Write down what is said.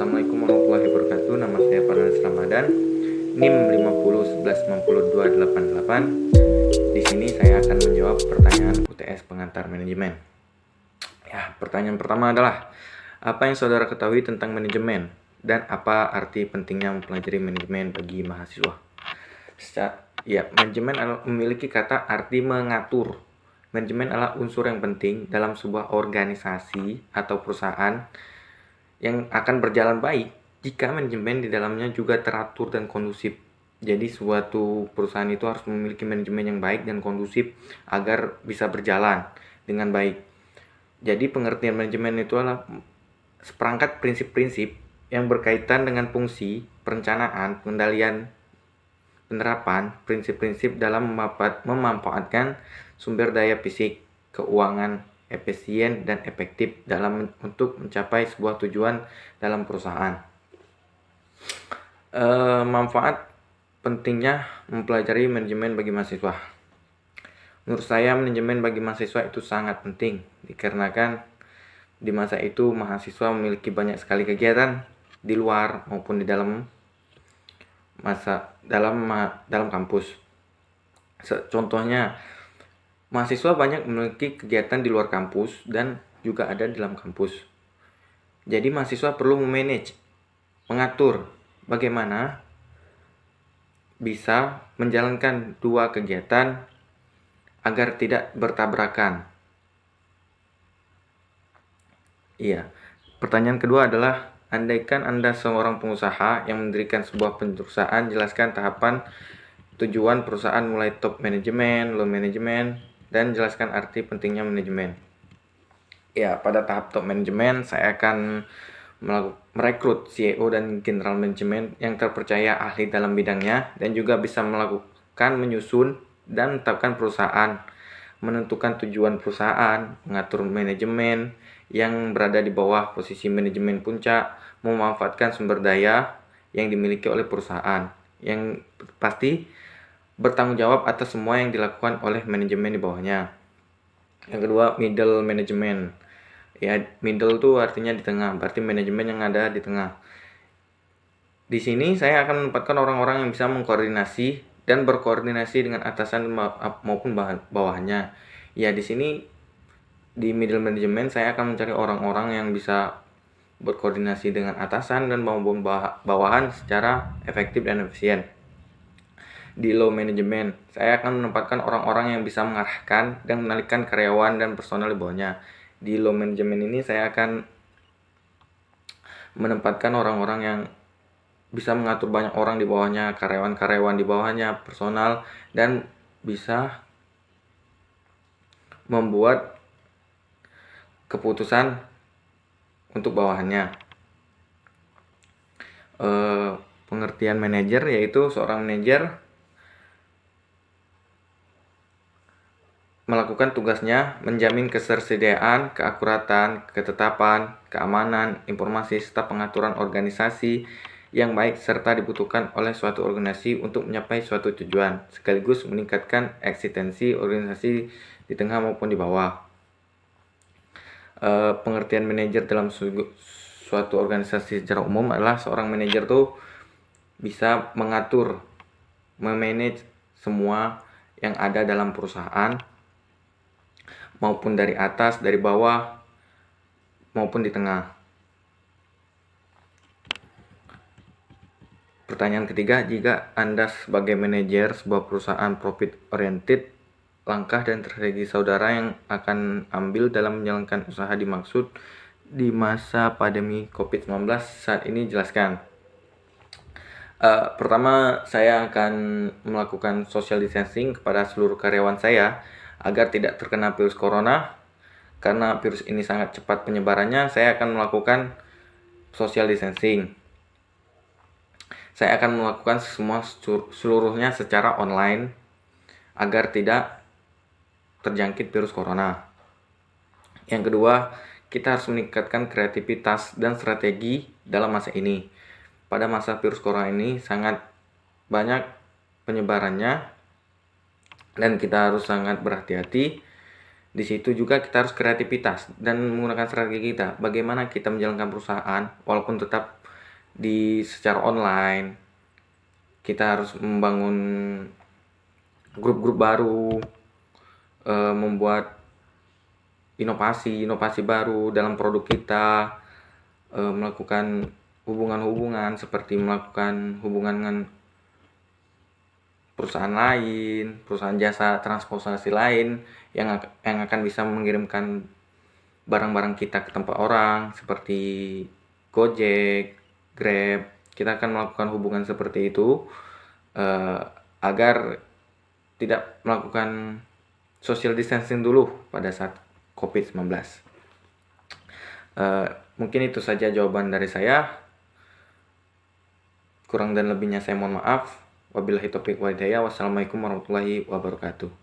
Assalamualaikum warahmatullahi wabarakatuh. Nama saya Farhanus Ramadan, NIM 50119288. Di sini saya akan menjawab pertanyaan UTS pengantar manajemen. Ya, pertanyaan pertama adalah, apa yang saudara ketahui tentang manajemen dan apa arti pentingnya mempelajari manajemen bagi mahasiswa? Ya, manajemen memiliki kata arti mengatur. Manajemen adalah unsur yang penting dalam sebuah organisasi atau perusahaan yang akan berjalan baik jika manajemen di dalamnya juga teratur dan kondusif. Jadi suatu perusahaan itu harus memiliki manajemen yang baik dan kondusif agar bisa berjalan dengan baik. Jadi pengertian manajemen itu adalah seperangkat prinsip-prinsip yang berkaitan dengan fungsi, perencanaan, pengendalian, penerapan prinsip-prinsip dalam memanfaatkan sumber daya fisik, keuangan, efisien dan efektif untuk mencapai sebuah tujuan dalam perusahaan. Manfaat pentingnya mempelajari manajemen bagi mahasiswa. Menurut saya manajemen bagi mahasiswa itu sangat penting dikarenakan di masa itu mahasiswa memiliki banyak sekali kegiatan di luar maupun di dalam dalam kampus. Contohnya, mahasiswa banyak memiliki kegiatan di luar kampus dan juga ada di dalam kampus. Jadi mahasiswa perlu mengatur bagaimana bisa menjalankan dua kegiatan agar tidak bertabrakan. Iya. Pertanyaan kedua adalah, andaikan Anda seorang pengusaha yang mendirikan sebuah perusahaan, jelaskan tahapan tujuan perusahaan mulai top manajemen, low manajemen, dan jelaskan arti pentingnya manajemen. Ya, pada tahap top manajemen saya akan merekrut CEO dan general manajemen yang terpercaya ahli dalam bidangnya dan juga bisa melakukan menyusun dan menetapkan perusahaan, menentukan tujuan perusahaan, mengatur manajemen yang berada di bawah posisi manajemen puncak, memanfaatkan sumber daya yang dimiliki oleh perusahaan, yang pasti bertanggung jawab atas semua yang dilakukan oleh manajemen di bawahnya. Yang kedua, middle management. Ya, middle itu artinya di tengah, berarti manajemen yang ada di tengah. Di sini saya akan menempatkan orang-orang yang bisa mengkoordinasi dan berkoordinasi dengan atasan maupun bawahnya. Ya, di sini di middle management saya akan mencari orang-orang yang bisa berkoordinasi dengan atasan dan maupun bawahan secara efektif dan efisien. Di low management, saya akan menempatkan orang-orang yang bisa mengarahkan dan mengendalikan karyawan dan personel di bawahnya. Di low management ini saya akan menempatkan orang-orang yang bisa mengatur banyak orang di bawahnya, karyawan-karyawan di bawahnya, personal, dan bisa membuat keputusan untuk bawahannya. Pengertian manajer yaitu seorang manajer melakukan tugasnya menjamin ketersediaan, keakuratan, ketetapan, keamanan, informasi, serta pengaturan organisasi yang baik serta dibutuhkan oleh suatu organisasi untuk mencapai suatu tujuan, sekaligus meningkatkan eksistensi organisasi di tengah maupun di bawah. Pengertian manajer dalam suatu organisasi secara umum adalah seorang manajer tuh bisa mengatur, memanage semua yang ada dalam perusahaan, maupun dari atas, dari bawah, maupun di tengah. Pertanyaan ketiga, jika Anda sebagai manajer sebuah perusahaan profit oriented, langkah dan strategi saudara yang akan ambil dalam menjalankan usaha dimaksud di masa pandemi COVID-19 saat ini, jelaskan. Pertama, saya akan melakukan social distancing kepada seluruh karyawan saya agar tidak terkena virus corona. Karena virus ini sangat cepat penyebarannya, saya akan melakukan social distancing. Saya akan melakukan seluruhnya secara online agar tidak terjangkit virus corona. Yang kedua, kita harus meningkatkan kreativitas dan strategi dalam masa ini. Pada masa virus corona ini sangat banyak penyebarannya dan kita harus sangat berhati-hati. Di situ juga kita harus kreativitas dan menggunakan strategi kita. Bagaimana kita menjalankan perusahaan walaupun tetap secara online. Kita harus membangun grup-grup baru, membuat inovasi baru dalam produk kita, melakukan hubungan-hubungan seperti melakukan hubungan dengan perusahaan lain, perusahaan jasa transportasi lain yang akan bisa mengirimkan barang-barang kita ke tempat orang seperti Gojek, Grab. Kita akan melakukan hubungan seperti itu agar tidak melakukan social distancing dulu pada saat COVID-19. Mungkin itu saja jawaban dari saya. Kurang dan lebihnya saya mohon maaf. Wabillahi taufiq wal hidayah. Wassalamualaikum warahmatullahi wabarakatuh.